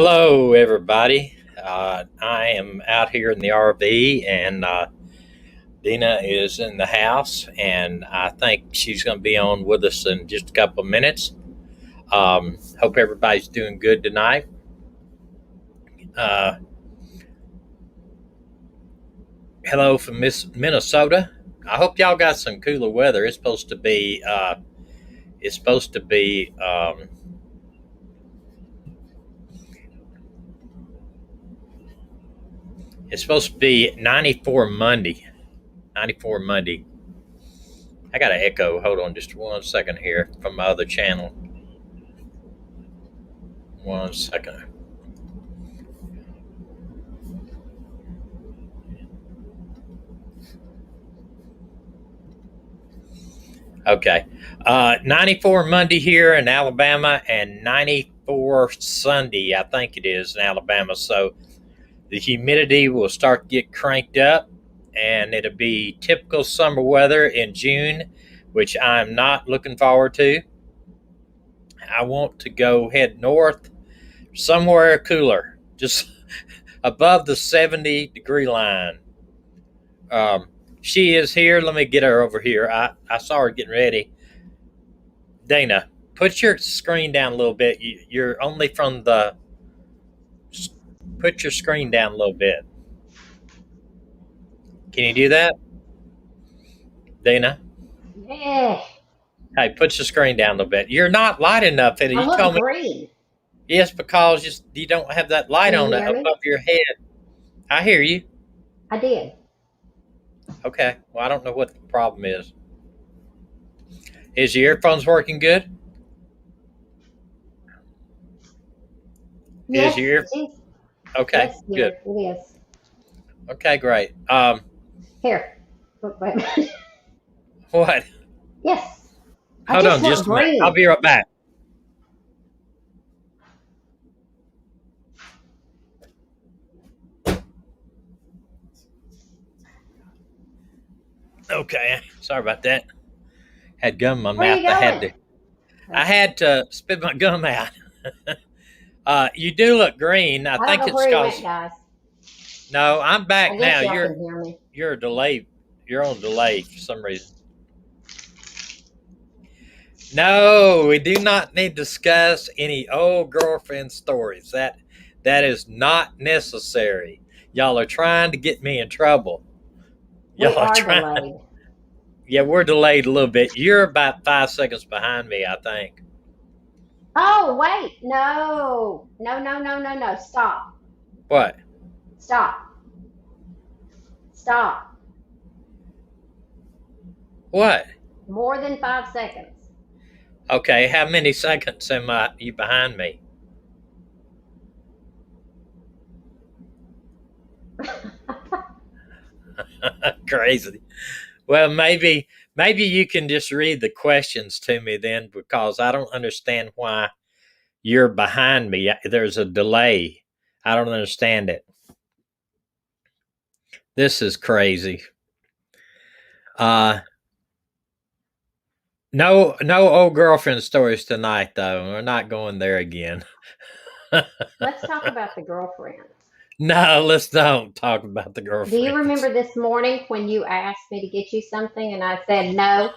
Hello, everybody. I am out here in the RV, and Dina is in the house, and I think she's going to be on with us in just a couple of minutes. Hope everybody's doing good tonight. Uh, Hello from Miss Minnesota. I hope y'all got some cooler weather. It's supposed to be. It's supposed to be. It's supposed to be 94 Monday. 94 Monday. I got an echo. Hold on just 1 second here from my other channel. 1 second. Okay. 94 Monday here in Alabama and 94 Sunday, I think it is, in Alabama. So the humidity will start to get cranked up, and it'll be typical summer weather in June, which I'm not looking forward to. I want to go head north somewhere cooler, just above the 70-degree line. She is here. Let me get her over here. I saw her getting ready. Dana, put your screen down a little bit. You're only from the. Put your screen down a little bit. Can you do that, Dana? Yeah, Hey, put your screen down a little bit. You're not light enough. And I you look told me green. yes because you don't have that light Can on you it hear me? above your head. I hear you. I did. Okay. Well, I don't know what the problem is. Is your earphones working good? Is Yes, your it is. okay? Yes, Good. dear, it is. Okay, great. Here. Wait a minute. What? Yes, I Hold just on, look just a minute. I'll green. be right back. Okay. Sorry about that. Had gum in my Where are mouth. you going? I had to spit my gum out. You do look green. I I don't think know it's where he went, because guys. no, I'm back I now. guess y'all can hear me. You're a delay. You're on delay for some reason. No, we do not need to discuss any old girlfriend stories. That is not necessary. Y'all are trying to get me in trouble. We Y'all are are trying. delayed. Yeah, we're delayed a little bit. You're about 5 seconds behind me, I think. Oh, wait. No. No, no, no, no, no. Stop. What? Stop. Stop. What? More than 5 seconds. Okay, how many seconds am I you behind me? Crazy. Well, maybe you can just read the questions to me then, because I don't understand why you're behind me. There's a delay. I don't understand it. This is crazy. Uh no old girlfriend stories tonight though. We're not going there again. Let's talk about the girlfriend. No, let's don't talk about the Do you girlfriends. remember this morning when you asked me to get you something and I said no?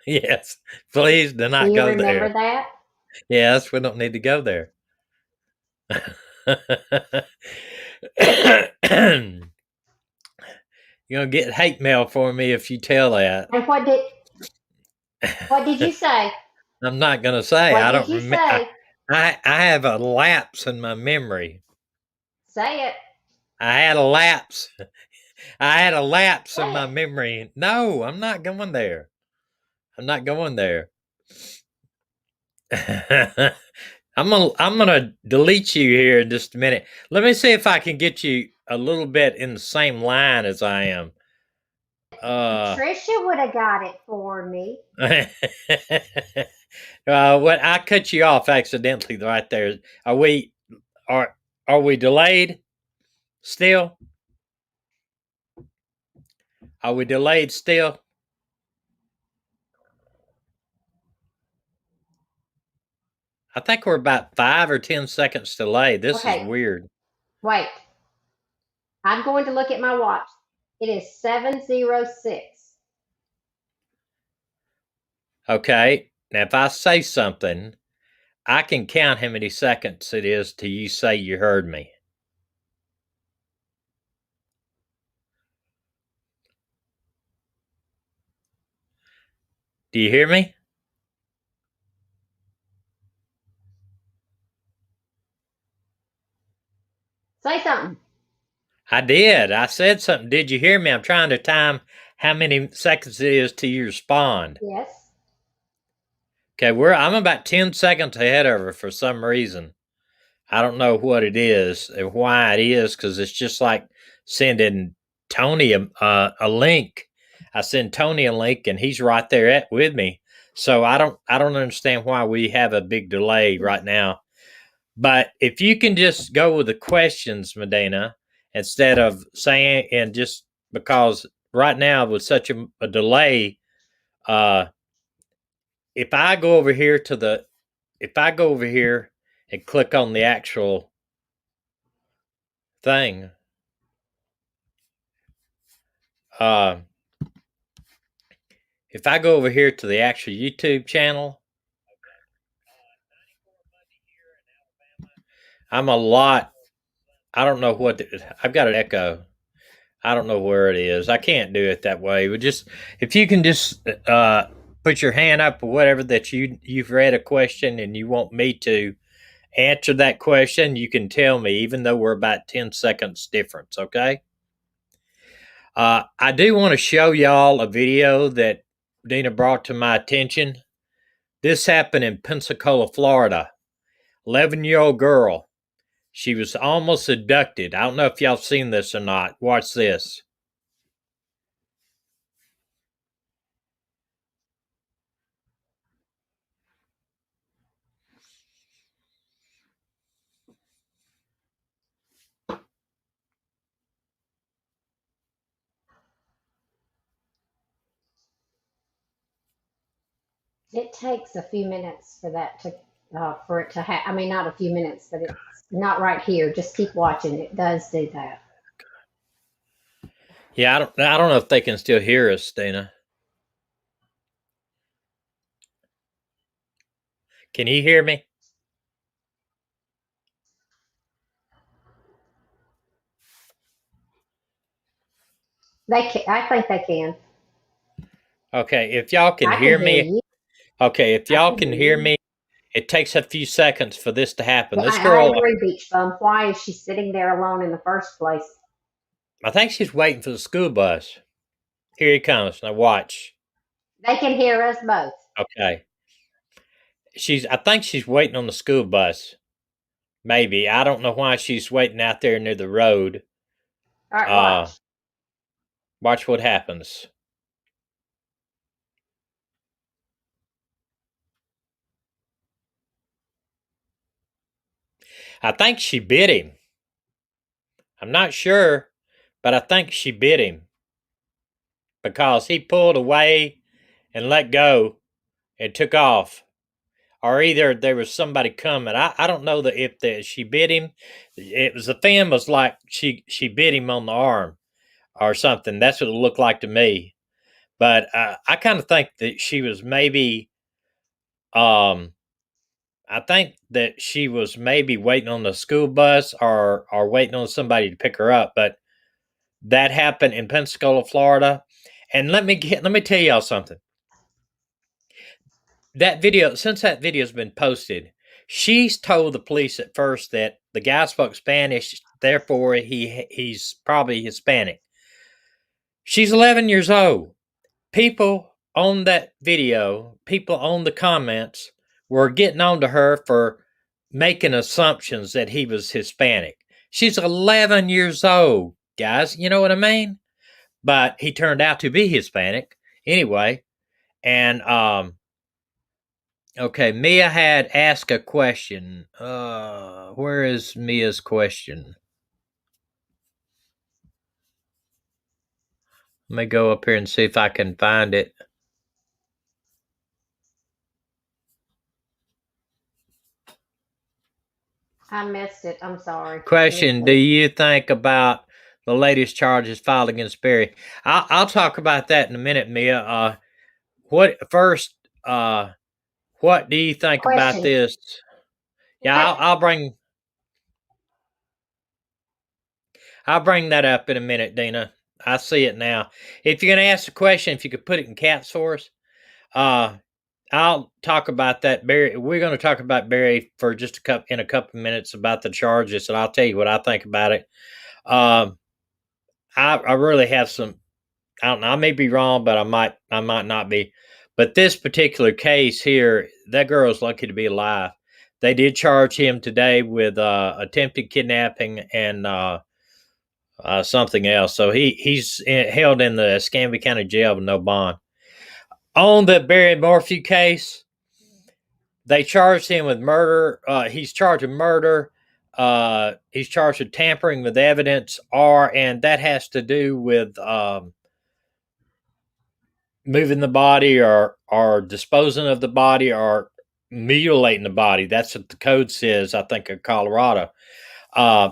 Yes. Please do Do not you go remember there. that? Yes, we don't need to go there. You're gonna get hate mail for me if you tell that. And what did you say? I'm not gonna say. What I did don't you remember. say? I have a lapse in my memory. Say it. I had a lapse. I had a lapse in Say my it. memory. No, I'm not going there. I'm not going there. I'm gonna delete you here in just a minute. Let me see if I can get you a little bit in the same line as I am. Patricia would have got it for me. What I cut you off accidentally right there. Are we are are we delayed still? Are we delayed still? I think we're about 5 or 10 seconds delayed. This is Okay, weird. wait. I'm going to look at my watch. It is 7:06. Okay. Now, if I say something, I can count how many seconds it is till you say you heard me. Do you hear me? Say something. I did. I said something. Did you hear me? I'm trying to time how many seconds it is till you respond. Yes. Okay, I'm about 10 seconds ahead of her for some reason. I don't know what it is and why it is, because it's just like sending Tony a link. I send Tony a link and he's right there with me. So I don't understand why we have a big delay right now. But if you can just go with the questions, Medina, instead of saying, and just because right now with such a delay, uh, if I go over here if I go over here and click on the actual thing, uh, if I go over here to the actual YouTube channel, I'm a lot. I don't know I've got an echo. I don't know where it is. I can't do it that way. But just if you can just put your hand up or whatever that you've read a question and you want me to answer that question, you can tell me, even though we're about 10 seconds difference. Okay. I do want to show y'all a video that Dina brought to my attention. This happened in Pensacola, Florida. 11-year-old girl. She was almost abducted. I don't know if y'all seen this or not. Watch this. It takes a few minutes for that to for it to I mean, not a few minutes, but it's not right here. Just keep watching. It does do that. Yeah, I don't know if they can still hear us, Dana. Can you hear me? They can, I think they can. Okay, if y'all can I can hear hear me, you. okay, if I y'all can can hear hear you. me, it takes a few seconds for this to happen. Well, This I girl, agree, Beach Bum. Why is she sitting there alone in the first place? I think she's waiting for the school bus. Here he comes. Now watch. They can hear us both. Okay. I think she's waiting on the school bus. Maybe. I don't know why she's waiting out there near the road. All right, Uh, watch. watch what happens. I think she bit him. I'm not sure, but I think she bit him because he pulled away and let go and took off. Or either there was somebody coming. I don't know that if she bit him. It was the film was like she bit him on the arm or something. That's what it looked like to me. But I kind of think that she was maybe. I think that she was maybe waiting on the school bus or waiting on somebody to pick her up. But that happened in Pensacola, Florida. And let me tell y'all something. Since that video's been posted, she's told the police at first that the guy spoke Spanish, therefore he's probably Hispanic. She's 11 years old. People on that video, people on the comments were getting on to her for making assumptions that he was Hispanic. She's 11 years old, guys. You know what I mean? But he turned out to be Hispanic anyway. And okay, Mia had asked a question. Where is Mia's question? Let me go up here and see if I can find it. I missed it. I'm sorry. I missed Question: do it. you think about the latest charges filed against Barry? I'll talk about that in a minute, Mia. What first? What do you think about Question. this? Yeah, What? I'll bring that up in a minute, Dina. I see it now. If you're gonna ask a question, if you could put it in caps for us, uh, I'll talk about that. Barry, we're going to talk about Barry for just a couple of minutes about the charges, and I'll tell you what I think about it. Um, I really have some. I don't know. I may be wrong, but I might not be. But this particular case here, that girl's lucky to be alive. They did charge him today with attempted kidnapping and something else. So he's held in the Escambia County Jail with no bond. On the Barry Morphew case, they charged him with murder. He's charged with murder. He's charged with tampering with evidence, and that has to do with moving the body or disposing of the body or mutilating the body. That's what the code says, I think, in Colorado. Uh,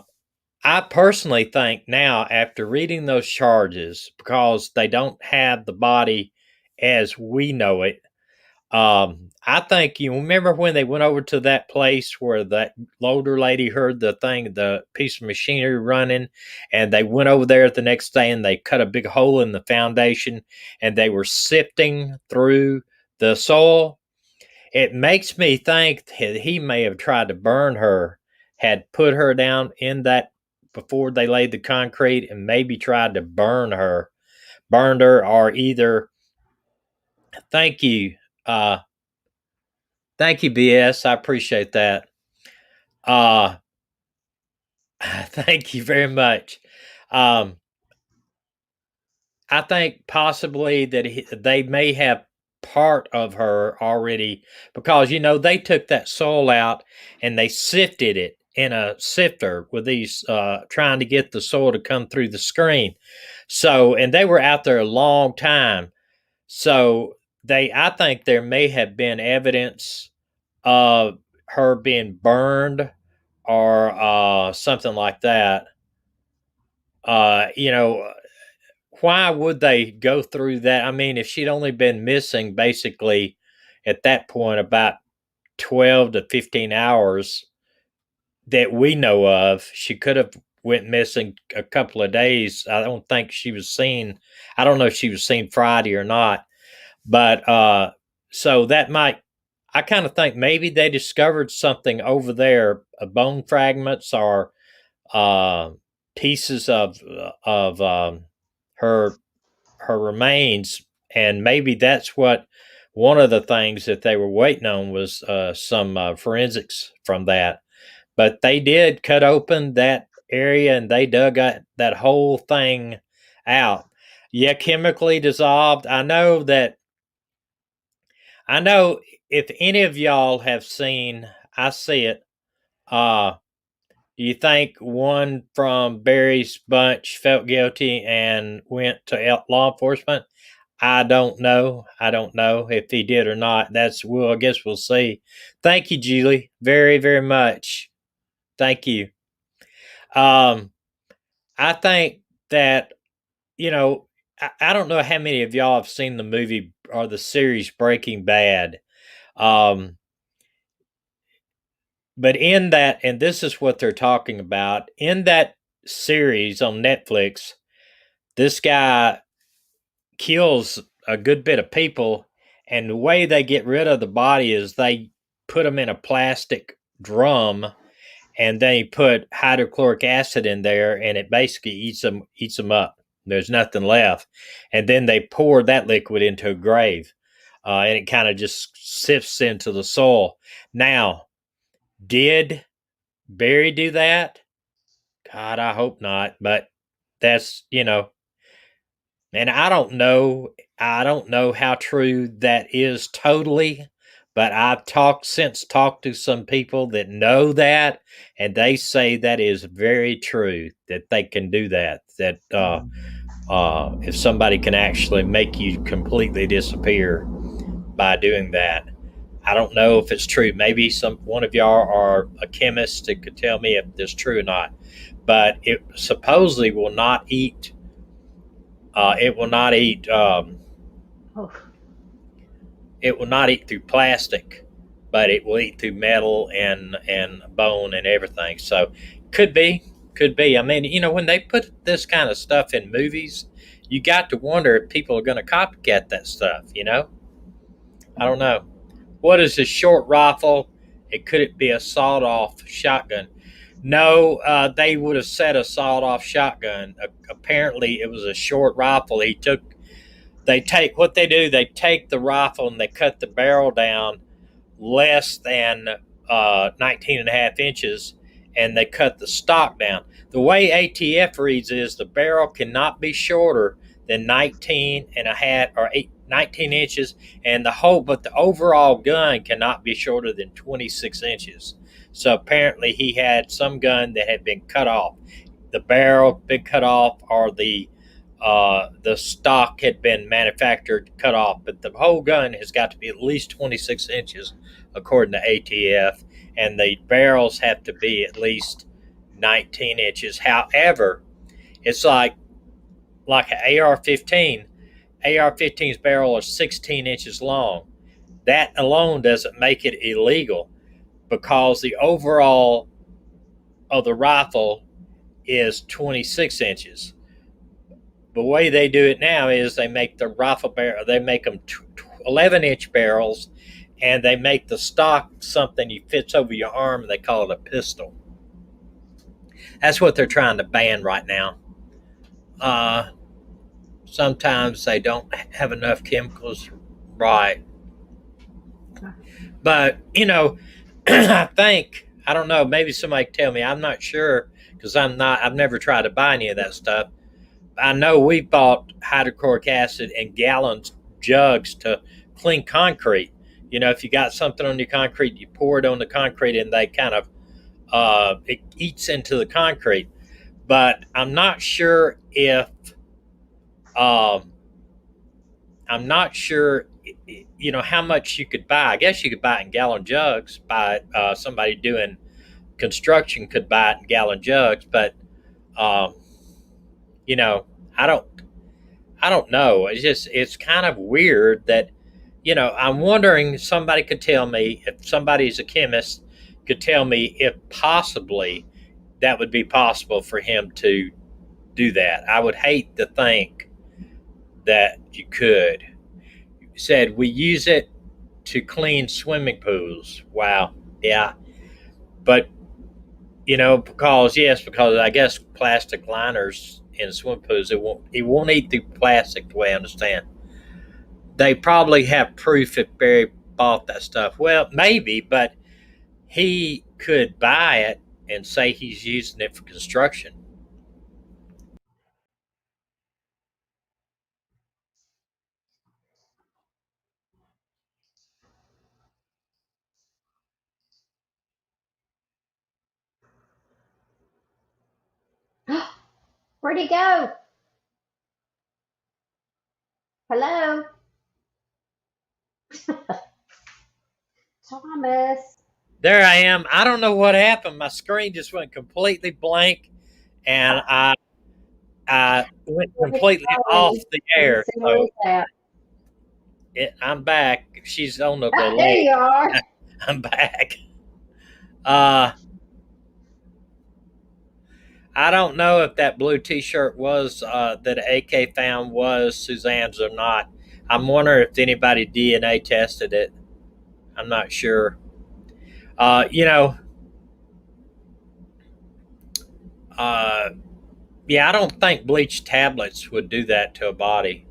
I personally think now, after reading those charges, because they don't have the body as we know it, I think you remember when they went over to that place where that loader lady heard the piece of machinery running, and they went over there the next day and they cut a big hole in the foundation and they were sifting through the soil. It makes me think that he may have tried to burn her, had put her down in that before they laid the concrete, and maybe tried to burned her, or either. Thank you. Uh, Thank you, BS. I appreciate that. Uh, thank you very much. Um, I think possibly that they may have part of her already because, they took that soil out and they sifted it in a sifter with these, trying to get the soil to come through the screen. So, and they were out there a long time. So, I think there may have been evidence of her being burned or something like that. Uh, you know, why would they go through that? I mean, if she'd only been missing basically at that point about 12 to 15 hours that we know of, she could have went missing a couple of days. I don't think she was seen. I don't know if she was seen Friday or not, but so that might. I kind of think maybe they discovered something over there, bone fragments or uh, pieces of her her remains, and maybe that's what one of the things that they were waiting on was some forensics from that. But they did cut open that area and they dug that whole thing out. Yeah, chemically dissolved. I know if any of y'all have seen, I see it. Uh, you think one from Barry's bunch felt guilty and went to law enforcement? I don't know. I don't know if he did or not. I guess we'll see. Thank you, Julie, very, very much. Thank you. Um, I think that, you know, I don't know how many of y'all have seen the movie or the series Breaking Bad. Um, but in that, and this is what they're talking about, in that series on Netflix, this guy kills a good bit of people, and the way they get rid of the body is they put them in a plastic drum and they put hydrochloric acid in there and it basically eats them up. There's nothing left. And then they pour that liquid into a grave, and it kind of just sifts into the soil. Now, did Barry do that? God, I hope not. But that's, and I don't know how true that is totally, but I've talked to some people that know that, and they say that is very true that they can do that. That if somebody can actually make you completely disappear by doing that, I don't know if it's true. Maybe one of y'all are a chemist that could tell me if this is true or not. But it supposedly will not eat. It will not eat. Oh, It will not eat through plastic, but it will eat through metal and bone and everything. So could be, could be. I mean, when they put this kind of stuff in movies, you got to wonder if people are going to copycat that stuff. I don't know. What is a short rifle? Could it be a sawed-off shotgun? No, they would have said a sawed-off shotgun. Apparently, it was a short rifle. They take what they do. They take the rifle and they cut the barrel down less than 19 and a half inches, and they cut the stock down. The way ATF reads is the barrel cannot be shorter than 19 and a half or 19 inches, and but the overall gun cannot be shorter than 26 inches. So apparently he had some gun that had been cut off. The barrel been cut off, or the stock had been manufactured cut off, but the whole gun has got to be at least 26 inches according to ATF, and the barrels have to be at least 19 inches. However, it's like an AR-15. AR-15's barrel is 16 inches long. That alone doesn't make it illegal, because the overall of the rifle is 26 inches. The way they do it now is they make the rifle barrel, they make them 11-inch barrels, and they make the stock something you fits over your arm, and they call it a pistol. That's what they're trying to ban right now. Sometimes they don't have enough chemicals, right? But I don't know. Maybe somebody can tell me. I'm not sure, because I've never tried to buy any of that stuff. I know we bought hydrochloric acid in gallons jugs to clean concrete. If you got something on your concrete, you pour it on the concrete, and they kind of it eats into the concrete. But I'm not sure if I'm not sure how much you could buy. I guess you could buy it in gallon jugs. Somebody doing construction could buy it in gallon jugs, but um, you know, I don't I don't know. It's kind of weird that I'm wondering if somebody could tell me, if somebody's a chemist could tell me if possibly that would be possible for him to do that. I would hate to think that you could. You said we use it to clean swimming pools. Wow. Yeah. But because I guess plastic liners in swimming pools, it won't eat the plastic, the way I understand. They probably have proof if Barry bought that stuff. Well, maybe, but he could buy it and say he's using it for construction. where'd he go? Hello, Thomas. There I am. I don't know what happened. My screen just went completely blank, and I went Where'd he completely go? off the Let me air. see where So he's at. I'm back. She's on the Ah, there delay. you are. I'm back. Uh, I don't know if that blue T-shirt was that AK found was Suzanne's or not. I'm wondering if anybody DNA tested it. I'm not sure. Uh, you know, uh, yeah, I don't think bleach tablets would do that to a body.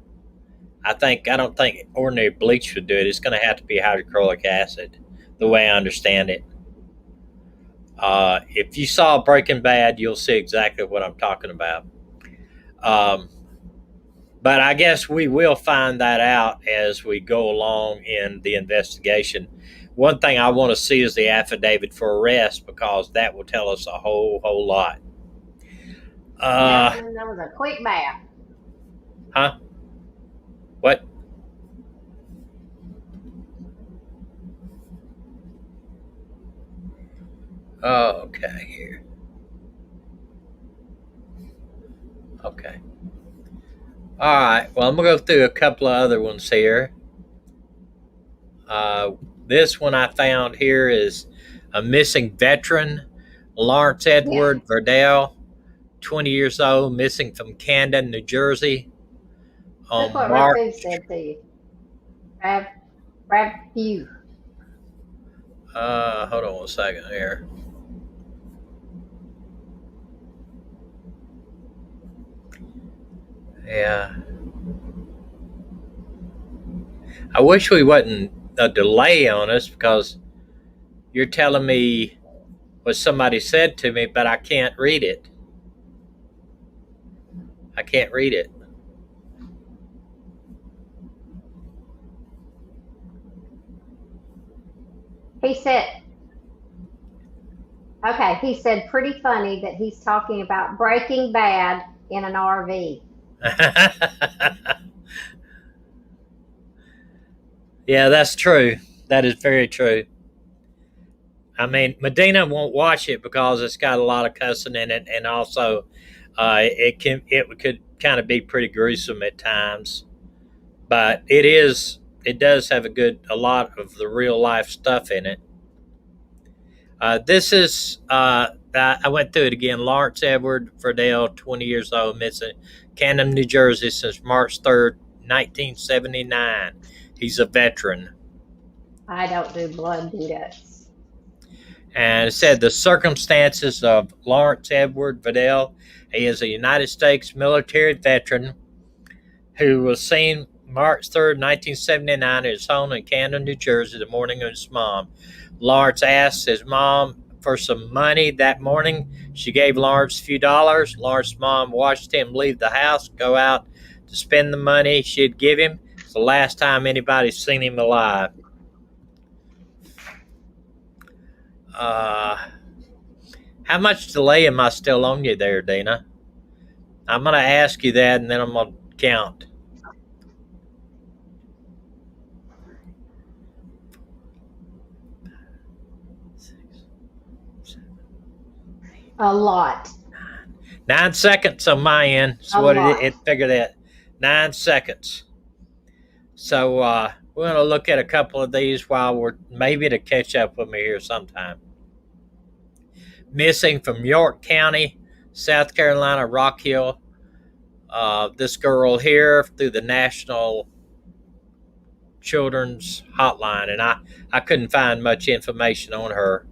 I don't think ordinary bleach would do it. It's going to have to be hydrochloric acid, the way I understand it. If you saw Breaking Bad, you'll see exactly what I'm talking about. Um, but I guess we will find that out as we go along in the investigation. One thing I want to see is the affidavit for arrest, because that will tell us a whole lot. Yep, Uh, and then there was a quick bath. huh? What? Oh, okay, here. Okay. All right. Well, I'm going to go through a couple of other ones here. Uh, this one I found here is a missing veteran, Lawrence Yeah, Edward Verdell, 20 years old, missing from Camden, New Jersey that's on what March. Raphu said to you. Rav, Raphu. Hold on one second here. Yeah. I wish we wasn't a delay on us because you're telling me what somebody said to me, but I can't read it. I can't read it. He said, okay, he said pretty funny that he's talking about Breaking Bad in an RV. Yeah, that's true. That is very true. I mean, Medina won't watch it because it's got a lot of cussing in it, and also it could kind of be pretty gruesome at times. But it does have a lot of the real life stuff in it. This is I went through it again. Lawrence Edward Verdell, 20 years old, missing Camden, New Jersey since March 3rd, 1979. He's a veteran. I don't do blood and guts. And it said the circumstances of Lawrence Edward Vidal. He is a United States military veteran who was seen March 3rd, 1979 at his home in Camden, New Jersey, the morning of his mom. Lawrence asked his mom for some money that morning. She gave Lawrence a few dollars. Lawrence's mom watched him leave the house, go out to spend the money she'd give him. It's the last time anybody's seen him alive. Uh, how much delay am I still on you there, Dina? I'm going to ask you that and then I'm going to count. A lot. 9 seconds on my end. So A what lot. it figured that 9 seconds. So we're going to look at a couple of these while we're maybe to catch up with me here sometime. Missing from York County, South Carolina, Rock Hill. This girl here through the National Children's Hotline, and I couldn't find much information on her.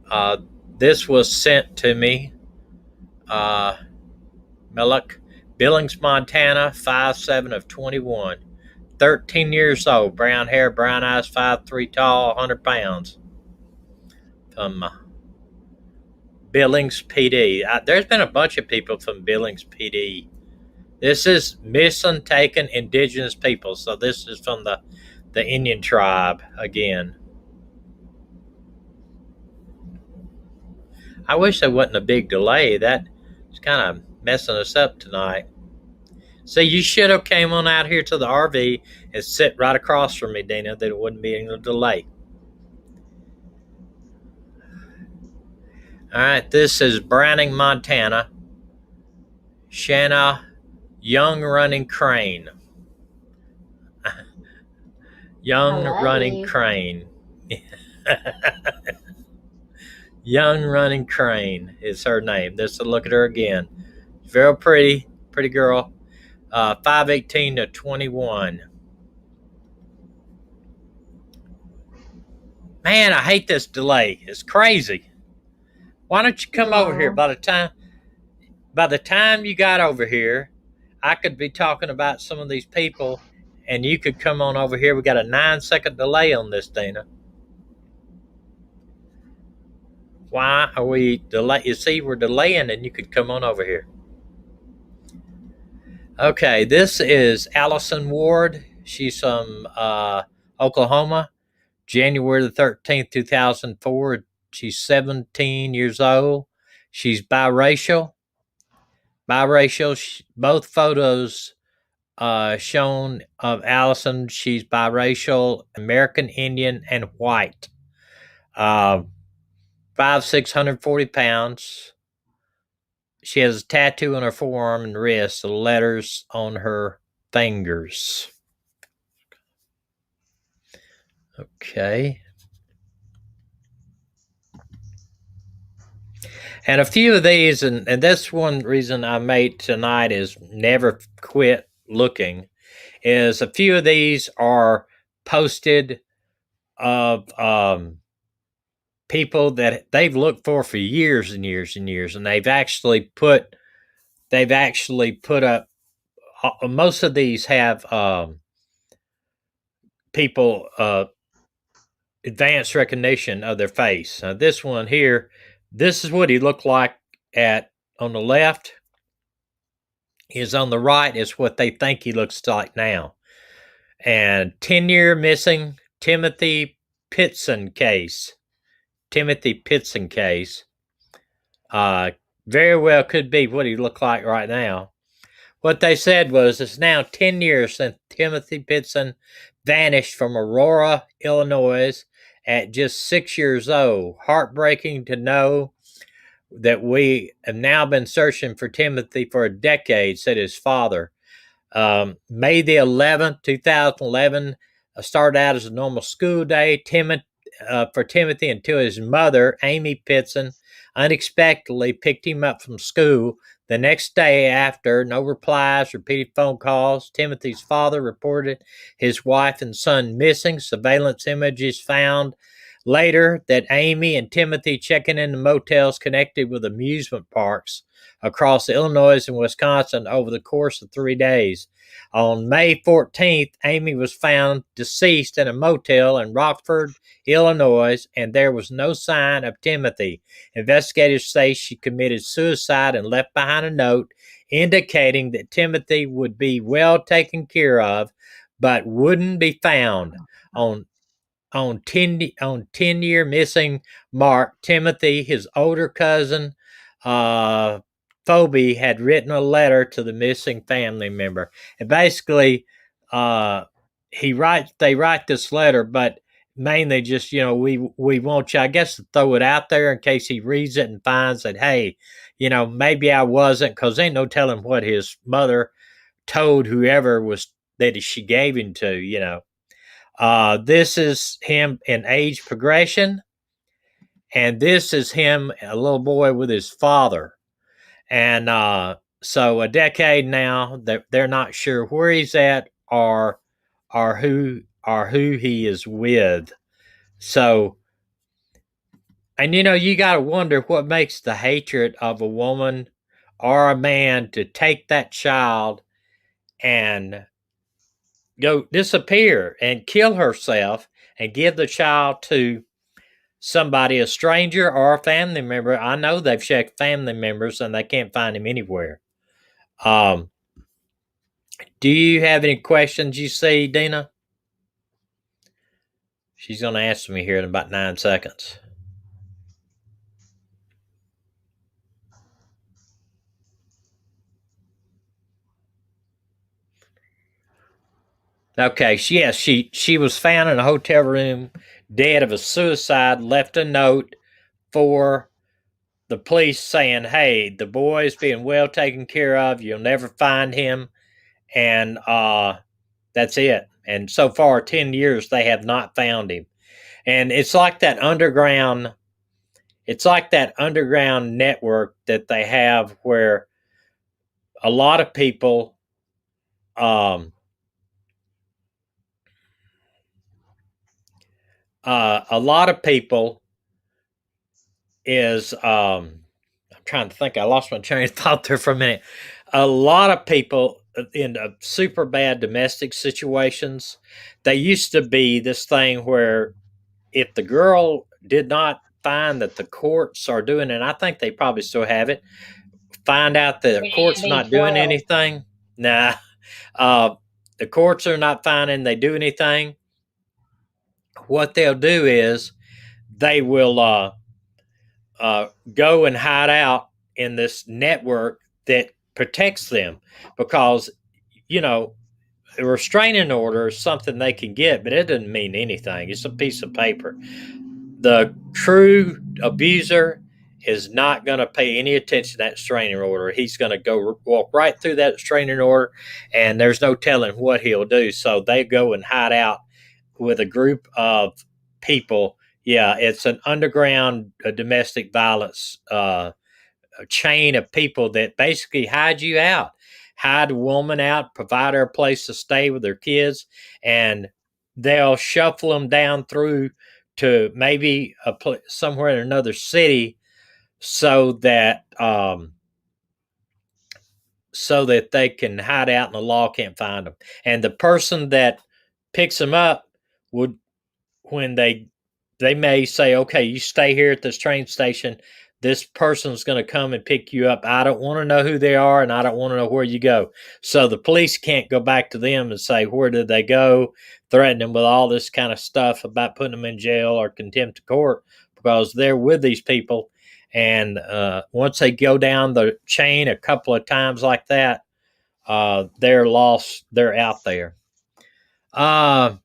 Uh, this was sent to me. Millick, Billings, Montana, 5'7" of 21. 13 years old, brown hair, brown eyes, 5'3" tall, 100 pounds. From Billings PD. There's been a bunch of people from Billings PD. This is missing, taken indigenous people. So this is from the Indian tribe again. I wish there wasn't a big delay. That is kind of messing us up tonight. So you should have came on out here to the RV and sit right across from me, Dana. There wouldn't be any delay. All right, this is Browning, Montana. Shanna Young Running Crane. Young Running you. Crane. Young Running Crane is her name. Let's look at her again. Very pretty girl. 5'18" to 21. Man, I hate this delay. It's crazy. Why don't you come over here? No. By the time you got over here, I could be talking about some of these people, and you could come on over here. We got a 9-second delay on this, Dana. Why are we delay? You see, we're delaying, and you could come on over here. Okay, this is Allison Ward. She's from Oklahoma. January 13th, 2004. She's 17 years old. She's biracial. Both photos shown of Allison. She's biracial, American Indian, and white. 640 pounds. She has a tattoo on her forearm and wrist, the letters on her fingers. Okay. And a few of these, and that's one reason I made tonight is never quit looking, is a few of these are posted of people that they've looked for years and years and years, and they've actually put up. Most of these have people advanced recognition of their face. Now, this one here, this is what he looked like at on the left. Is on the right is what they think he looks like now. And 10-year missing Timothy Pitzen case. Timothy Pitzen case. Very well could be what he looked like right now. What they said was it's now 10 years since Timothy Pitzen vanished from Aurora, Illinois at just 6 years old. Heartbreaking to know that we have now been searching for Timothy for a decade, said his father. May the 11th, 2011, started out as a normal school day for Timothy until his mother, Amy Pitzen, unexpectedly picked him up from school the next day after no replies, repeated phone calls. Timothy's father reported his wife and son missing. Surveillance images found later that Amy and Timothy checking into motels connected with amusement parks across Illinois and Wisconsin over the course of 3 days. On May 14th, Amy was found deceased in a motel in Rockford, Illinois, and there was no sign of Timothy. Investigators say she committed suicide and left behind a note indicating that Timothy would be well taken care of, but wouldn't be found. On 10-year missing mark, Timothy, his older cousin, Phoebe, had written a letter to the missing family member. And basically, they write this letter, but mainly just, we want you, I guess, to throw it out there in case he reads it and finds that, hey, maybe I wasn't, because ain't no telling what his mother told whoever was that she gave him to. This is him in age progression, and this is him, a little boy with his father. And so a decade now, they're not sure where he's at or who he is with. So, and you got to wonder what makes the hatred of a woman or a man to take that child and go disappear and kill herself and give the child to somebody, a stranger or a family member. I know they've checked family members and they can't find him anywhere. Do you have any questions you see, Dina? She's going to answer me here in about 9 seconds. Okay, she was found in a hotel room, dead of a suicide. Left a note for the police saying, "Hey, the boy's being well taken care of. You'll never find him," and that's it. And so far, 10 years, they have not found him. And it's like that underground. It's like that underground network that they have where a lot of people. A lot of people is I'm trying to think. I lost my train of thought there for a minute. A lot of people in super bad domestic situations, they used to be this thing where if the girl did not find that the courts are doing, and I think they probably still have it, find out that the court's not doing anything. Nah, the courts are not finding they do anything. What they'll do is they will go and hide out in this network that protects them, because a restraining order is something they can get, but it doesn't mean anything. It's a piece of paper. the true abuser is not going to pay any attention to that restraining order. He's going to go walk right through that restraining order, and there's no telling what he'll do. So they go and hide out with a group of people. Yeah, it's an underground domestic violence a chain of people that basically hide you out, hide a woman out, provide her a place to stay with their kids, and they'll shuffle them down through to maybe somewhere in another city so that they can hide out and the law can't find them. And the person that picks them up would, when they may say, okay, you stay here at this train station. This person's going to come and pick you up. I don't want to know who they are, and I don't want to know where you go. So the police can't go back to them and say, where did they go? Threaten them with all this kind of stuff about putting them in jail or contempt of court because they're with these people. And once they go down the chain a couple of times like that, they're lost. They're out there. Sketty,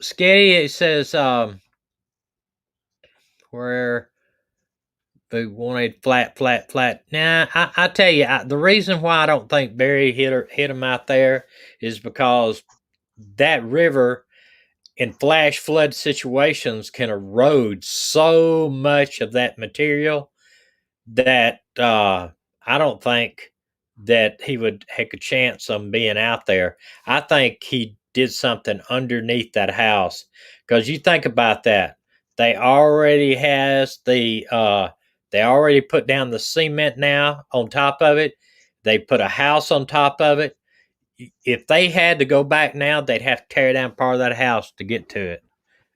it says, where they wanted flat. Now, I tell you, the reason why I don't think Barry hit him out there is because that river in flash flood situations can erode so much of that material that I don't think that he would take a chance on being out there. I think he did something underneath that house because you think about that. They already has they already put down the cement now on top of it. They put a house on top of it. If they had to go back now, they'd have to tear down part of that house to get to it,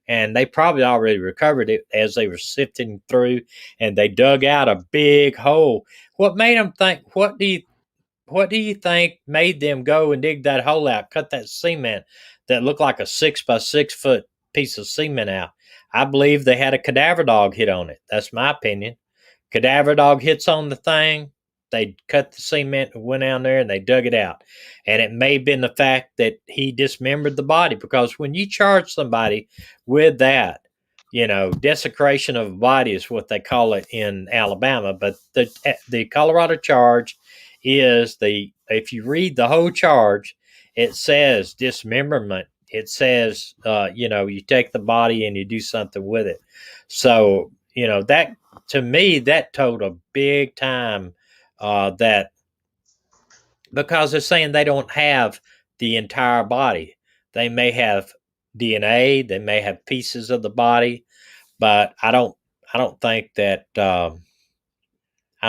and they probably already recovered it as they were sifting through, and they dug out a big hole. What made them think? What do you think made them go and dig that hole out, cut that cement that looked like a 6 by 6 foot piece of cement out? I believe they had a cadaver dog hit on it. That's my opinion. Cadaver dog hits on the thing. They cut the cement and went down there and they dug it out. And it may have been the fact that he dismembered the body because when you charge somebody with that, desecration of a body is what they call it in Alabama. But the Colorado charge is if you read the whole charge, it says dismemberment. It says, you take the body and you do something with it. So, that to me, that told a big time that because they're saying they don't have the entire body. They may have DNA, they may have pieces of the body, but I don't think that I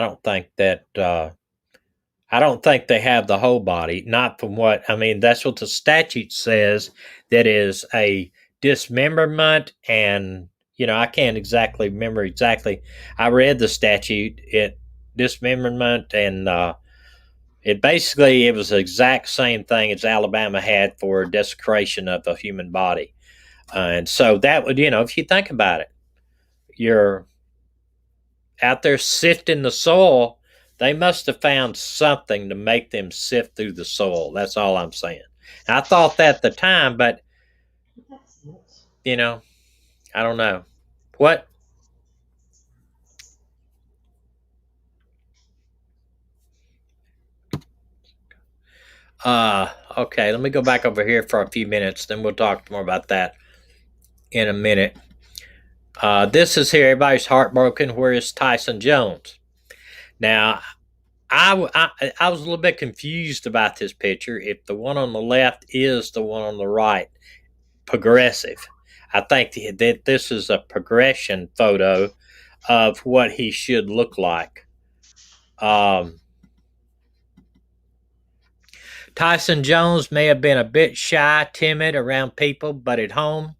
don't think they have the whole body. Not from what I mean. That's what the statute says. That is a dismemberment, and I can't exactly remember exactly. I read the statute. It dismemberment, and it was the exact same thing as Alabama had for desecration of a human body, and so that would if you think about it, you're out there sifting the soil. They must have found something to make them sift through the soil. That's all I'm saying. And I thought that at the time, but I don't know. What? Okay, let me go back over here for a few minutes, then we'll talk more about that in a minute. This is here. Everybody's heartbroken. Where is Tyson Jones? Now, I was a little bit confused about this picture. If the one on the left is the one on the right, progressive. I think that this is a progression photo of what he should look like. Tyson Jones may have been a bit shy, timid around people, but at home,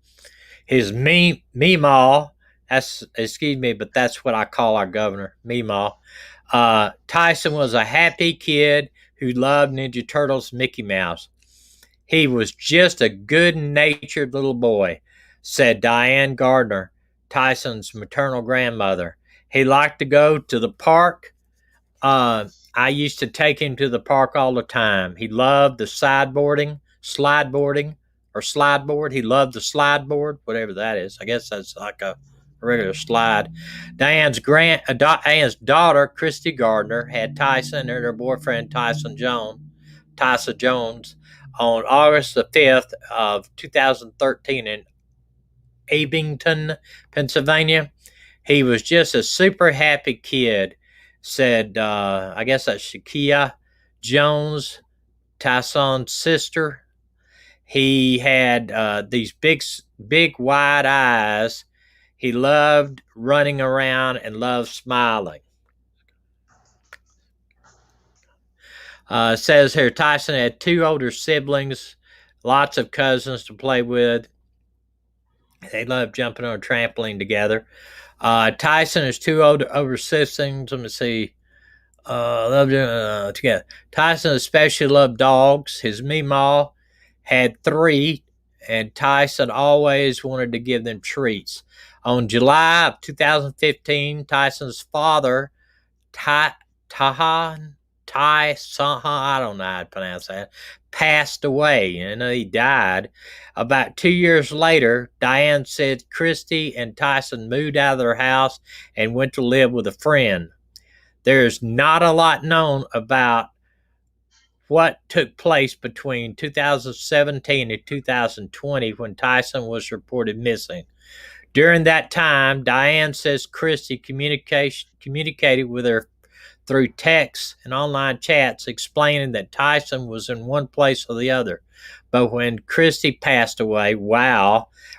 his meemaw, but that's what I call our governor, meemaw. Tyson was a happy kid who loved Ninja Turtles, Mickey Mouse. He was just a good-natured little boy, said Diane Gardner, Tyson's maternal grandmother. He liked to go to the park. I used to take him to the park all the time. He loved the slide boarding, or slide board. He loved the slide board, whatever that is. I guess that's like a regular slide. Diane's daughter, Christy Gardner, had Tyson and her boyfriend Tyson Jones, on August the 5th of 2013 in Abington, Pennsylvania. He was just a super happy kid, said, I guess that's Shakia Jones, Tyson's sister. He had these big, wide eyes. He loved running around and loved smiling. Says here Tyson had two older siblings, lots of cousins to play with. They loved jumping on a trampoline together. Tyson has two older siblings. Let me see. Loved together. Tyson especially loved dogs. His Meemaw had three, and Tyson always wanted to give them treats. On July of 2015, Tyson's father, Tyson, I don't know how to pronounce that, passed away. He died. About 2 years later, Diane said Christy and Tyson moved out of their house and went to live with a friend. There's not a lot known about what took place between 2017 and 2020 when Tyson was reported missing. During that time, Diane says Christy communicated with her through texts and online chats explaining that Tyson was in one place or the other. But when Christy passed away,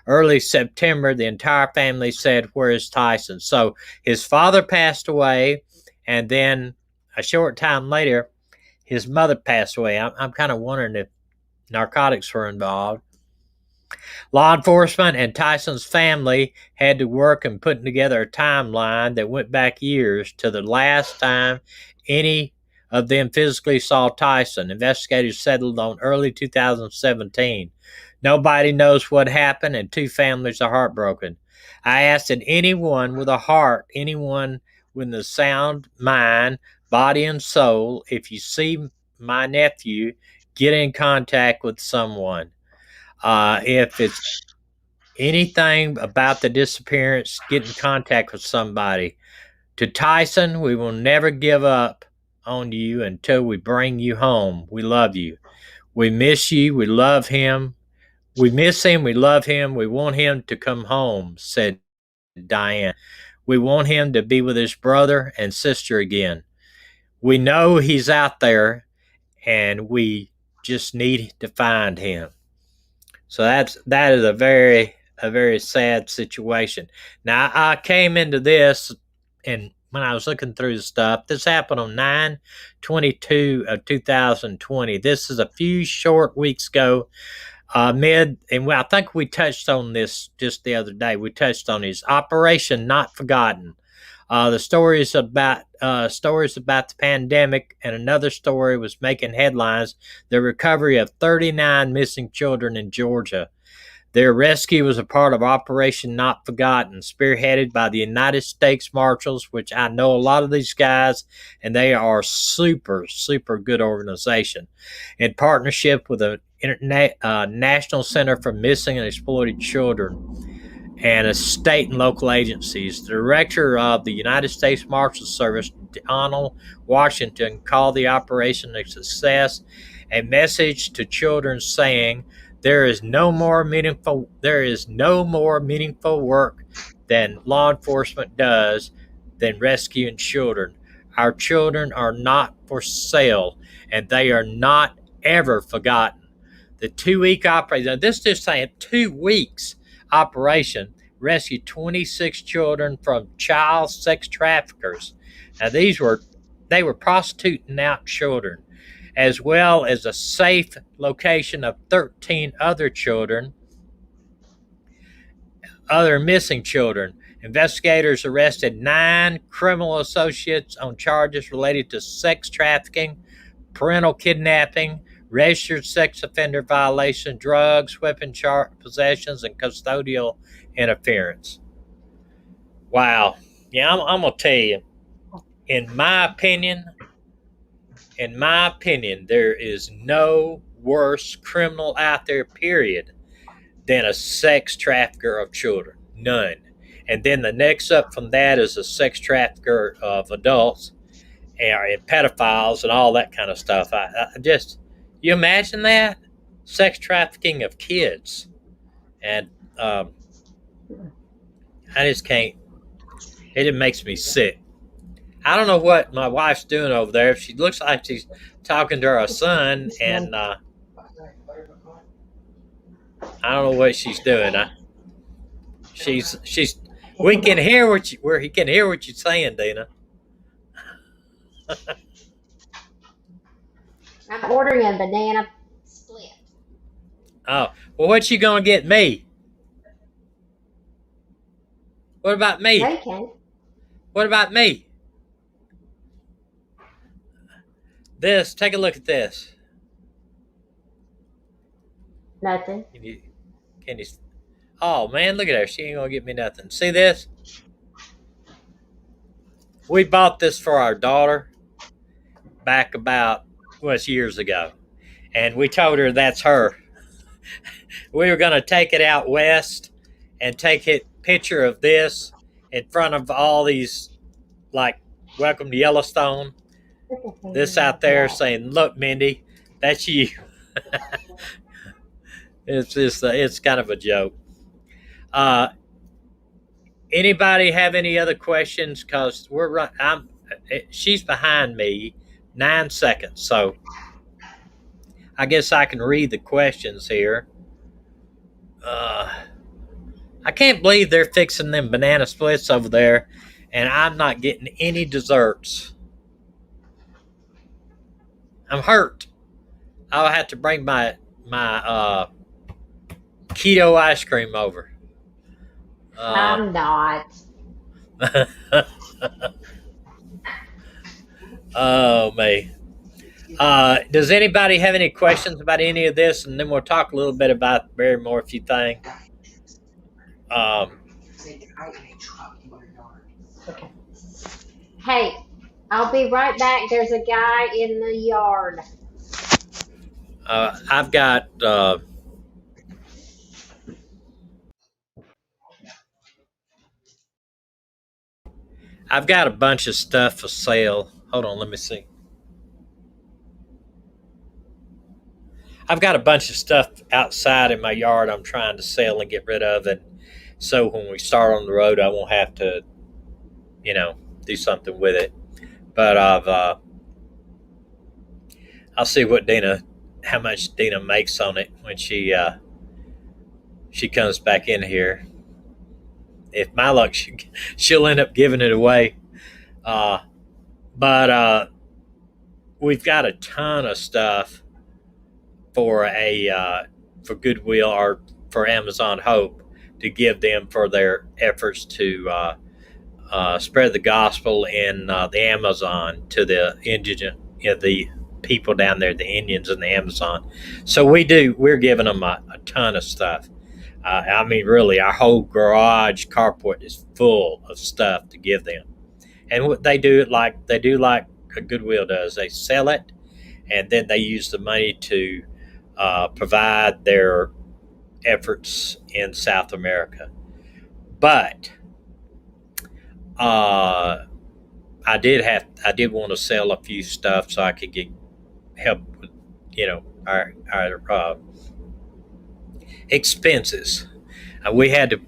early September, the entire family said, "Where is Tyson?" So his father passed away, and then a short time later, his mother passed away. I'm kind of wondering if narcotics were involved. Law enforcement and Tyson's family had to work in putting together a timeline that went back years to the last time any of them physically saw Tyson. Investigators settled on early 2017. Nobody knows what happened, and two families are heartbroken. I asked that anyone with a heart, anyone with a sound mind, body, and soul, if you see my nephew, get in contact with someone. If it's anything about the disappearance, get in contact with somebody. To Tyson, we will never give up on you until we bring you home. We love you. We miss you. We love him. We miss him. We love him. We want him to come home, said Diane. We want him to be with his brother and sister again. We know he's out there, and we just need to find him. So that is a very sad situation. Now I came into this, and when I was looking through the stuff, this happened on 9/22 of 2020. This is a few short weeks ago. And I think we touched on this just the other day. We touched on his Operation Not Forgotten. The stories about the pandemic, and another story was making headlines: the recovery of 39 missing children in Georgia. Their rescue was a part of Operation Not Forgotten, spearheaded by the United States Marshals, which I know a lot of these guys, and they are super good organization, in partnership with the National Center for Missing and Exploited Children and state and local agencies. The director of the United States Marshals Service, Donald Washington, called the operation a success, a message to children saying, there is no more meaningful work than law enforcement does than rescuing children. Our children are not for sale, and they are not ever forgotten. The 2-week operation, this is just saying 2 weeks operation, rescued 26 children from child sex traffickers. Now they were prostituting out children, as well as a safe location of 13 other missing children. Investigators arrested 9 criminal associates on charges related to sex trafficking, parental kidnapping, registered sex offender violation, drugs, weapon possessions, and custodial interference. Wow. Yeah, I'm going to tell you, in my opinion, there is no worse criminal out there, period, than a sex trafficker of children. None. And then the next up from that is a sex trafficker of adults and pedophiles and all that kind of stuff. I just, you imagine that? Sex trafficking of kids. And I just can't, it makes me sick. I don't know what my wife's doing over there. She looks like she's talking to her son, and I don't know what she's doing. She's. We can hear what you. Where he can hear what you're saying, Dina. I'm ordering a banana split. Oh, well, what you gonna get me? What about me? Bacon. What about me? This. Take a look at this. Nothing. Can you? Oh man, look at her. She ain't gonna get me nothing. See this? We bought this for our daughter back about years ago, and we told her that's her. We were gonna take it out west and take a picture of this in front of all these, like, welcome to Yellowstone. This out there saying, "Look, Mindy, that's you." It's just it's kind of a joke. Uh, Anybody have any other questions? Cause we're run. She's behind me 9 seconds, so I guess I can read the questions here. I can't believe they're fixing them banana splits over there, and I'm not getting any desserts. I'm hurt. I'll have to bring my keto ice cream over. I'm not. Oh man. Does anybody have any questions about any of this? And then we'll talk a little bit about the Barry Morphew thing. Okay. Hey, I'll be right back. There's a guy in the yard. I've got a bunch of stuff for sale. Hold on, let me see. I've got a bunch of stuff outside in my yard I'm trying to sell and get rid of, and so when we start on the road, I won't have to, do something with it. But I'll see how much Dina makes on it when she comes back in here. If my luck, she'll end up giving it away. But we've got a ton of stuff for for Goodwill or for Amazon Hope to give them for their efforts to spread the gospel in the Amazon to the indigent, the people down there, the Indians in the Amazon. So we're giving them a ton of stuff. I mean, really, our whole garage carport is full of stuff to give them. And what they do like Goodwill does. They sell it, and then they use the money to provide their efforts in South America. But I did want to sell a few stuff so I could get help with, our expenses. We had to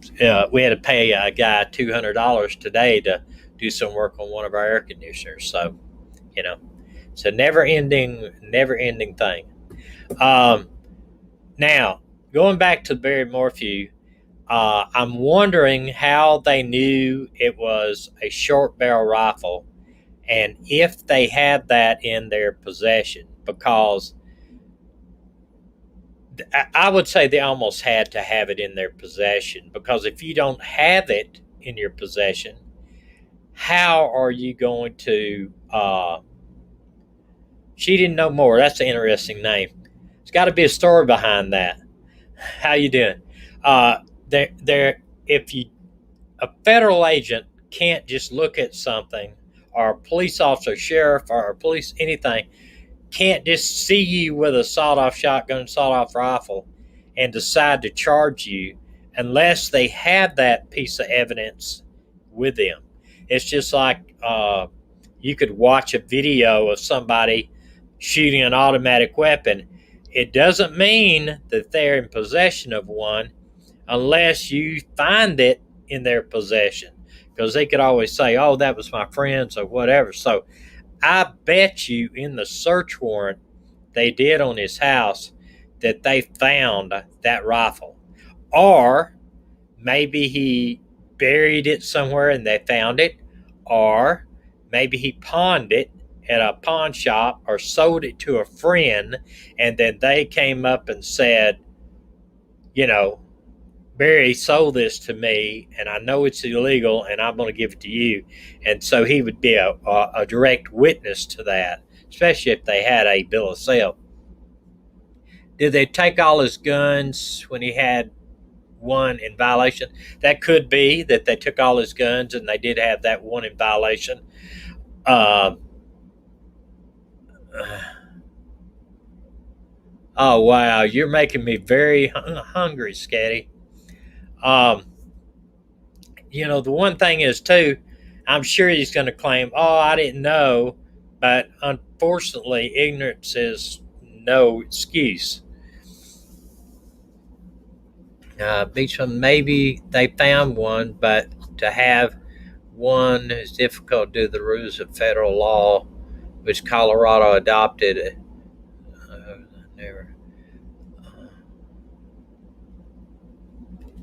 pay a guy $200 today to do some work on one of our air conditioners. So, it's a never ending thing. Now, going back to Barry Morphew, I'm wondering how they knew it was a short barrel rifle and if they had that in their possession, because I would say they almost had to have it in their possession, because if you don't have it in your possession, how are you going to She Didn't Know More. That's an interesting name. There's got to be a story behind that. How you doing? If a federal agent can't just look at something, or a police officer, sheriff, or a police anything, can't just see you with a sawed-off shotgun, sawed-off rifle, and decide to charge you unless they have that piece of evidence with them. It's just like you could watch a video of somebody shooting an automatic weapon. It doesn't mean that they're in possession of one unless you find it in their possession, because they could always say, oh, that was my friend's or whatever. So I bet you in the search warrant they did on his house that they found that rifle. Or maybe he buried it somewhere and they found it. Or maybe he pawned it at a pawn shop or sold it to a friend, and then they came up and said, you know, Barry sold this to me and I know it's illegal and I'm going to give it to you. And so he would be a direct witness to that, especially if they had a bill of sale. Did they take all his guns when he had one in violation? That could be that they took all his guns and they did have that one in violation. Um, oh, wow. You're making me very hungry, Scatty. Um, the one thing is, too, I'm sure he's going to claim, oh, I didn't know. But unfortunately, ignorance is no excuse. Beachman, maybe they found one, but to have one is difficult due to the rules of federal law, which Colorado adopted. Never.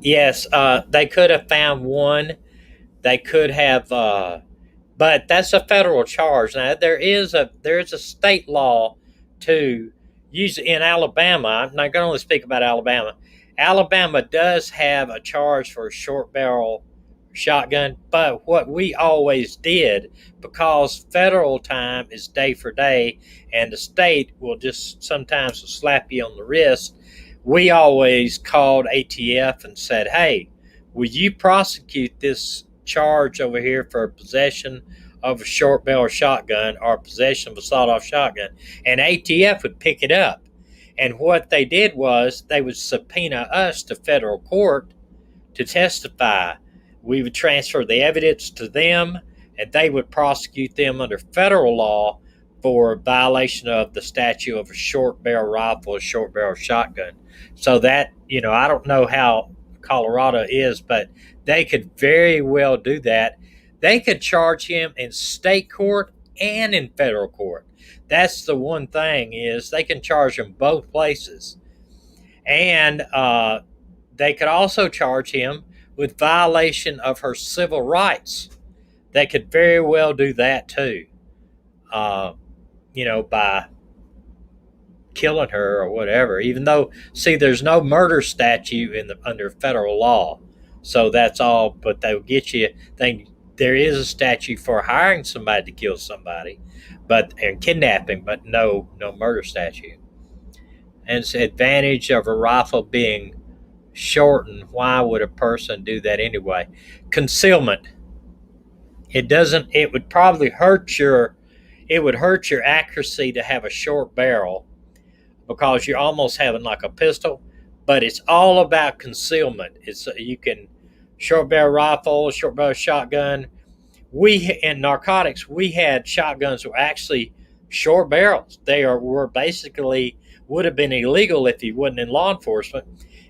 Yes, they could have found one. They could have, but that's a federal charge. Now there is a state law to use in Alabama. I'm not going to only speak about Alabama. Alabama does have a charge for a short barrel shotgun, but what we always did, because federal time is day for day, and the state will just sometimes slap you on the wrist, we always called ATF and said, hey, will you prosecute this charge over here for possession of a short barrel shotgun or possession of a sawed-off shotgun? And ATF would pick it up. And what they did was they would subpoena us to federal court to testify. We would transfer the evidence to them, and they would prosecute them under federal law for violation of the statute of a short barrel rifle, a short barrel shotgun. So that, I don't know how Colorado is, but they could very well do that. They could charge him in state court and in federal court. That's the one thing, is they can charge him both places. And they could also charge him with violation of her civil rights. They could very well do that too, by killing her or whatever. Even though, see, there's no murder statute under federal law, so that's all. But they'll get you. There is a statute for hiring somebody to kill somebody, and kidnapping, but no murder statute. And it's the advantage of a rifle being shortened. Why would a person do that anyway? Concealment. It would probably hurt your accuracy to have a short barrel, because you're almost having like a pistol, but it's all about concealment. You can short barrel rifle, short barrel shotgun. In narcotics, we had shotguns that were actually short barrels. Were basically would have been illegal if you wasn't in law enforcement.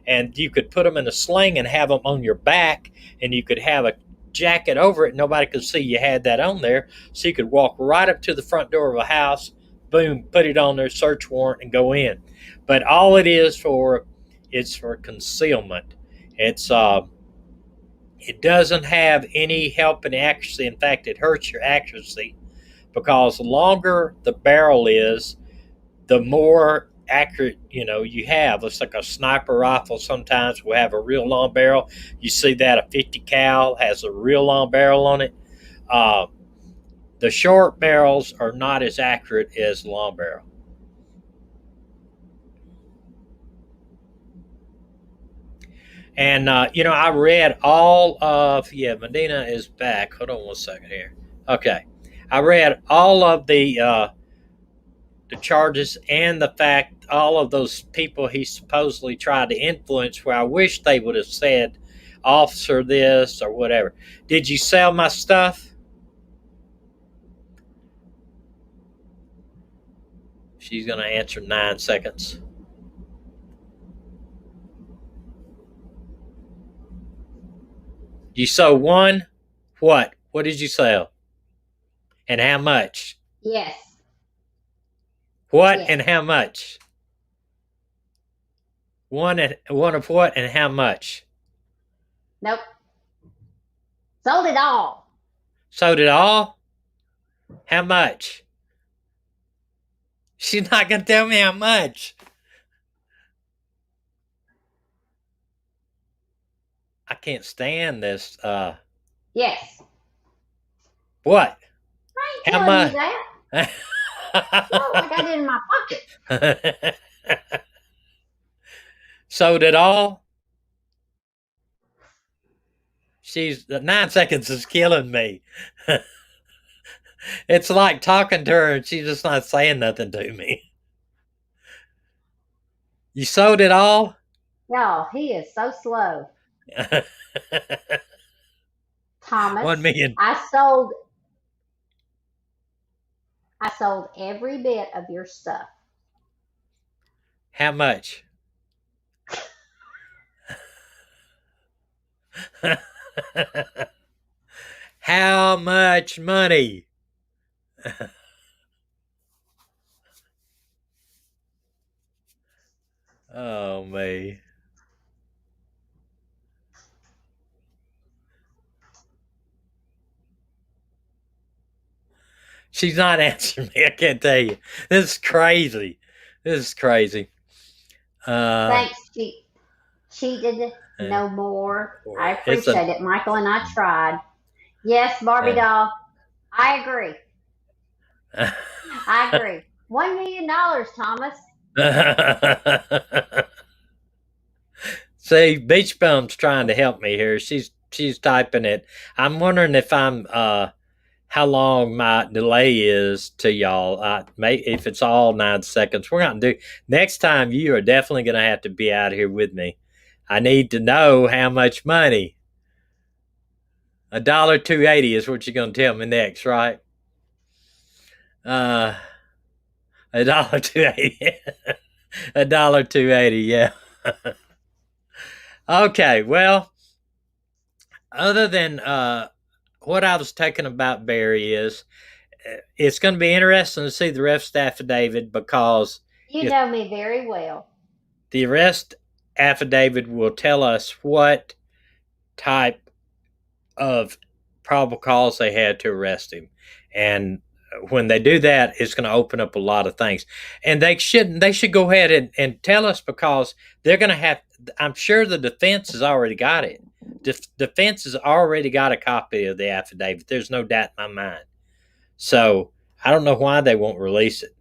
And you could put them in a sling and have them on your back, and you could have a jacket over it. Nobody could see you had that on there, so you could walk right up to the front door of a house, boom, put it on their search warrant and go in. But all it is for, it's for concealment. It doesn't have any help in accuracy. In fact, it hurts your accuracy, because the longer the barrel is, the more accurate you have. It's like a sniper rifle. Sometimes will have a real long barrel. You see that a 50 cal has a real long barrel on it. The short barrels are not as accurate as the long barrel. And I read all of Medina is back. Hold on one second here. Okay, I read all of the the charges and the fact all of those people he supposedly tried to influence, where I wish they would have said, officer this or whatever. Did you sell my stuff? She's going to answer 9 seconds. You sold one? What? What did you sell? And how much? Yes. What Yes. and how much? One of what and how much? Nope. Sold it all. Sold it all? How much? She's not going to tell me how much. I can't stand this. Yes. What? I ain't How telling you much? that. No, I got it in my pocket. Sold it all? She's 9 seconds is killing me. It's like talking to her and she's just not saying nothing to me. You sold it all? Y'all, he is so slow. Thomas, 1 million. I sold every bit of your stuff. How much? How much money? Oh, me. She's not answering me. I can't tell you. This is crazy. This is crazy. Thanks, she cheated no more. I It's a appreciate it. Michael and I tried. Yes, Barbie doll. I agree. I agree. $1 million, Thomas. See, Beach Bum's trying to help me here. She's typing it. I'm wondering if I'm how long my delay is to y'all. If it's all 9 seconds. We're gonna do next time. You are definitely gonna have to be out here with me. I need to know how much money. $1.280 is what you're gonna tell me next, right? $1.280. $1.280. Yeah. Okay. Well, other than what I was talking about, Barry, is it's going to be interesting to see the arrest affidavit, because You know me very well. the arrest affidavit will tell us what type of probable cause they had to arrest him. And when they do that, it's going to open up a lot of things. And they should go ahead and tell us, because they're going to have, I'm sure the defense has already got it. Defense has already got a copy of the affidavit. There's no doubt in my mind. So I don't know why they won't release it.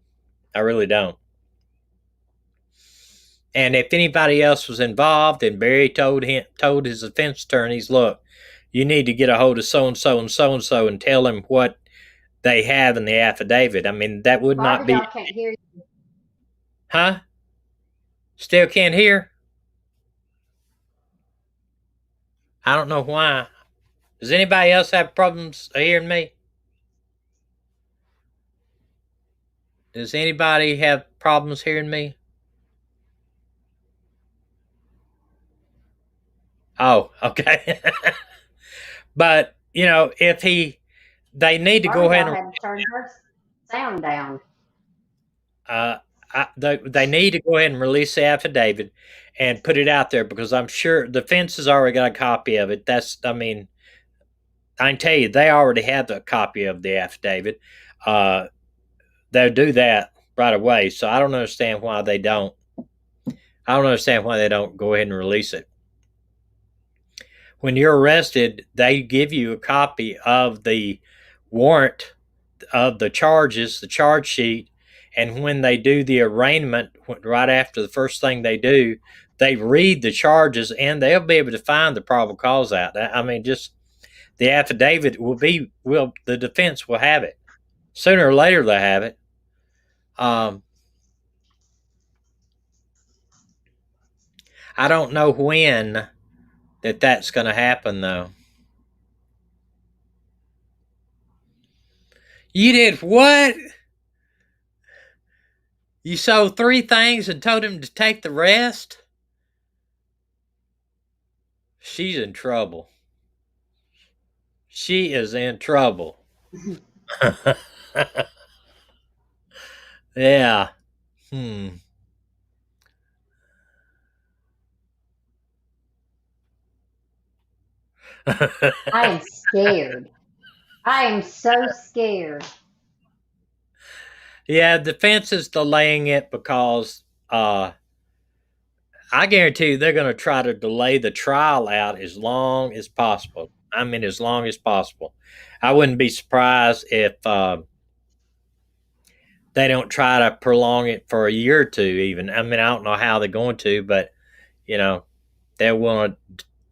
I really don't. And if anybody else was involved, and Barry told his defense attorneys, look, you need to get a hold of so and so and so and so and tell them what they have in the affidavit. I mean, that would not Barbie be. doll can't hear you. Huh? Still can't hear? I don't know why. Does anybody else have problems hearing me? Does anybody have problems hearing me? Oh, okay. But, if they need to go Barbie ahead doll and had to turn her sound down. they need to go ahead and release the affidavit and put it out there, because I'm sure the defense has already got a copy of it. I can tell you, they already have a copy of the affidavit. They'll do that right away. So I don't understand why they don't. I don't understand why they don't go ahead and release it. When you're arrested, they give you a copy of the warrant, of the charges, the charge sheet, and when they do the arraignment, right after the first thing they do, they read the charges, and they'll be able to find the probable cause out. I mean, just the affidavit the defense will have it. Sooner or later, they'll have it. Um, I don't know when that's going to happen, though. You did what? You sold 3 things and told him to take the rest? She's in trouble. She is in trouble. Yeah. Hmm. I am scared. I am so scared. Yeah, the defense is delaying it because I guarantee you they're going to try to delay the trial out as long as possible. I mean, as long as possible. I wouldn't be surprised if they don't try to prolong it for a year or two, even. I mean, I don't know how they're going to, but you know, they want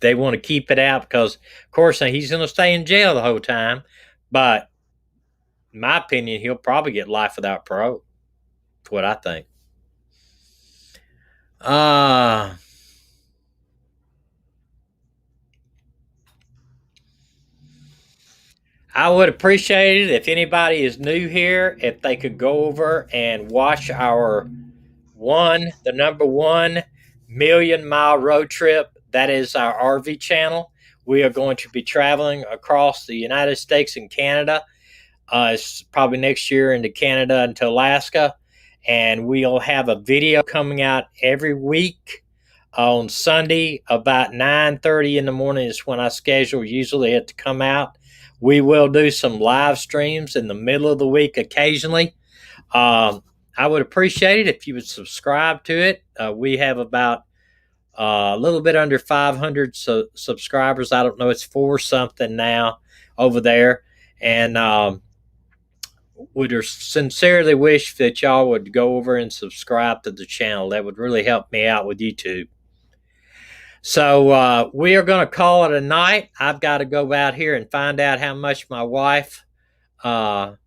to keep it out because, of course, he's going to stay in jail the whole time. But in my opinion, he'll probably get life without parole. That's what I think. Uh I would appreciate it if anybody is new here, if they could go over and watch our the number 1 million-mile road trip. That is our RV channel. We are going to be traveling across the United States and Canada. It's probably next year into Canada and to Alaska. And we'll have a video coming out every week on Sunday about 9:30 in the morning is when I schedule usually it to come out. We will do some live streams in the middle of the week occasionally. I would appreciate it if you would subscribe to it. We have about a little bit under 500 subscribers. I don't know, it's 4 something now over there. And would sincerely wish that y'all would go over and subscribe to the channel. That would really help me out with YouTube. So we are going to call it a night. I've got to go out here and find out how much my wife sold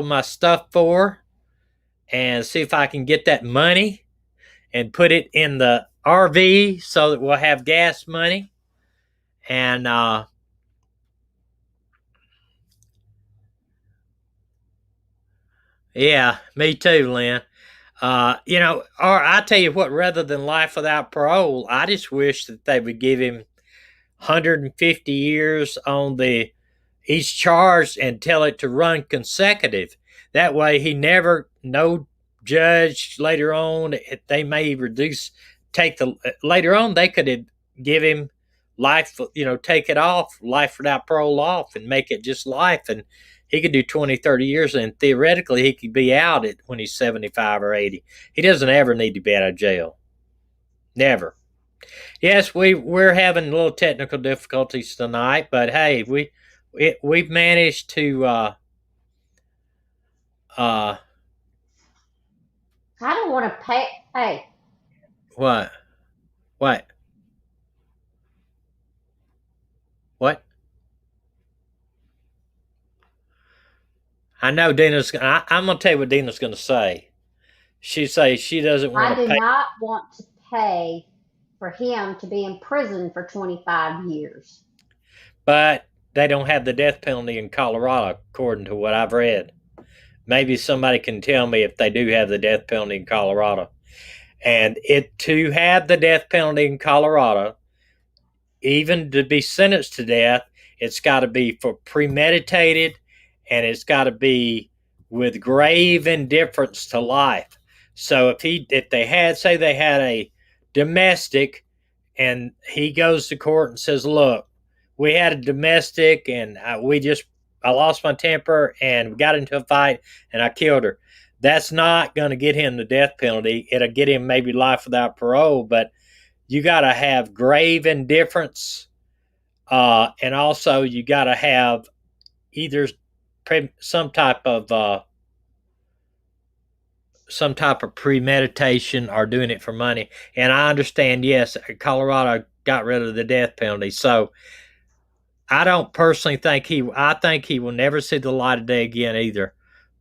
my stuff for, and see if I can get that money and put it in the RV so that we'll have gas money. And yeah, me too, Lynn. Or I tell you what, rather than life without parole, I just wish that they would give him 150 years on the each charge and tell it to run consecutive. That way, no judge later on, they may later on, they could give him life, take it off, life without parole off, and make it just life. And he could do 20, 30 years, and theoretically, he could be out when he's 75 or 80. He doesn't ever need to be out of jail. Never. Yes, we're having a little technical difficulties tonight, but hey, we've managed to uh I don't want to pay. Hey, what what what I know I'm gonna tell you what Dina's gonna say. She say she doesn't I want to do pay, not want to pay for him to be in prison for 25 years. but they don't have the death penalty in Colorado, according to what I've read. Maybe somebody can tell me if they do have the death penalty in Colorado. And to have the death penalty in Colorado, even to be sentenced to death, it's got to be for premeditated, and it's got to be with grave indifference to life. So if they had a domestic, and he goes to court and says, "Look, we had a domestic, and I lost my temper and we got into a fight, and I killed her." That's not going to get him the death penalty. It'll get him maybe life without parole, but you got to have grave indifference, and also you got to have either some type of premeditation or doing it for money. And I understand, yes, Colorado got rid of the death penalty, so I don't personally think I think he will never see the light of day again either.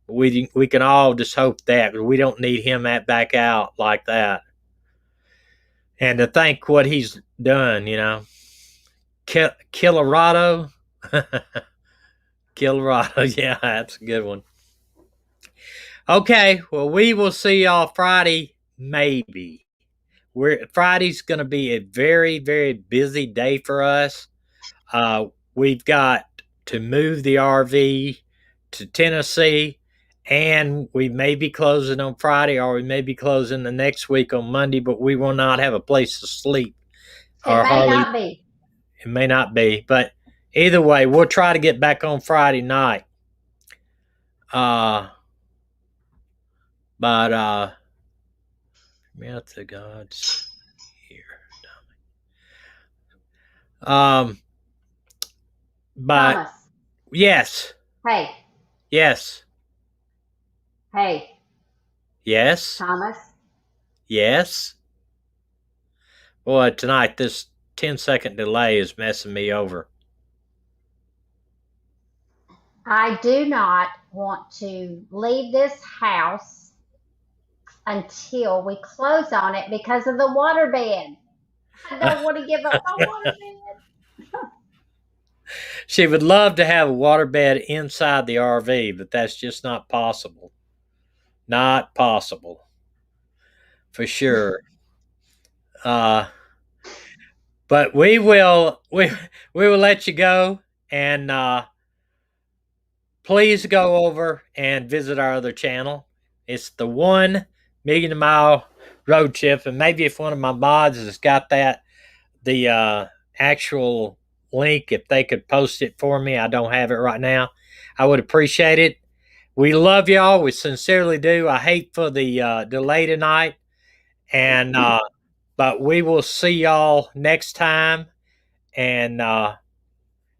We can all just hope that we don't need him back out like that. And to think what he's done, Colorado, Colorado, yeah, that's a good one. Okay, well, we will see y'all Friday, maybe. Friday's going to be a very, very busy day for us. We've got to move the RV to Tennessee, and we may be closing on Friday, or we may be closing the next week on Monday. But we will not have a place to sleep, It or may hardly. not be. It may not be, but either way, we'll try to get back on Friday night. But out to God's here. But Thomas. yes, Hey. yes, Hey. yes, Thomas. yes. Boy, tonight this 10-second delay is messing me over. I do not want to leave this house until we close on it because of the waterbed. I don't want to give up my waterbed. She would love to have a waterbed inside the RV, but that's just not possible. Not possible. For sure. But we will let you go, and please go over and visit our other channel. It's the 1 million mile road trip, and maybe if one of my mods has got the actual link, if they could post it for me. I don't have it right now. I would appreciate it. We love y'all. We sincerely do. I hate for the delay tonight, and but we will see y'all next time. And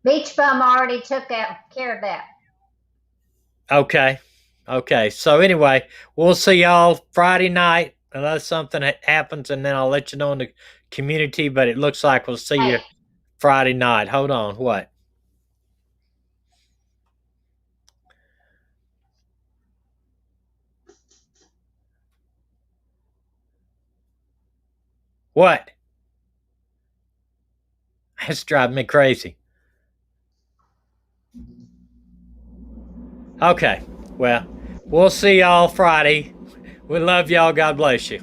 Beach Bum already took care of that. okay. So anyway, we'll see y'all Friday night unless something happens, and then I'll let you know in the community. But it looks like we'll see you Friday night. Hold on, what? What? That's driving me crazy. Okay, well, we'll see y'all Friday. We love y'all. God bless you.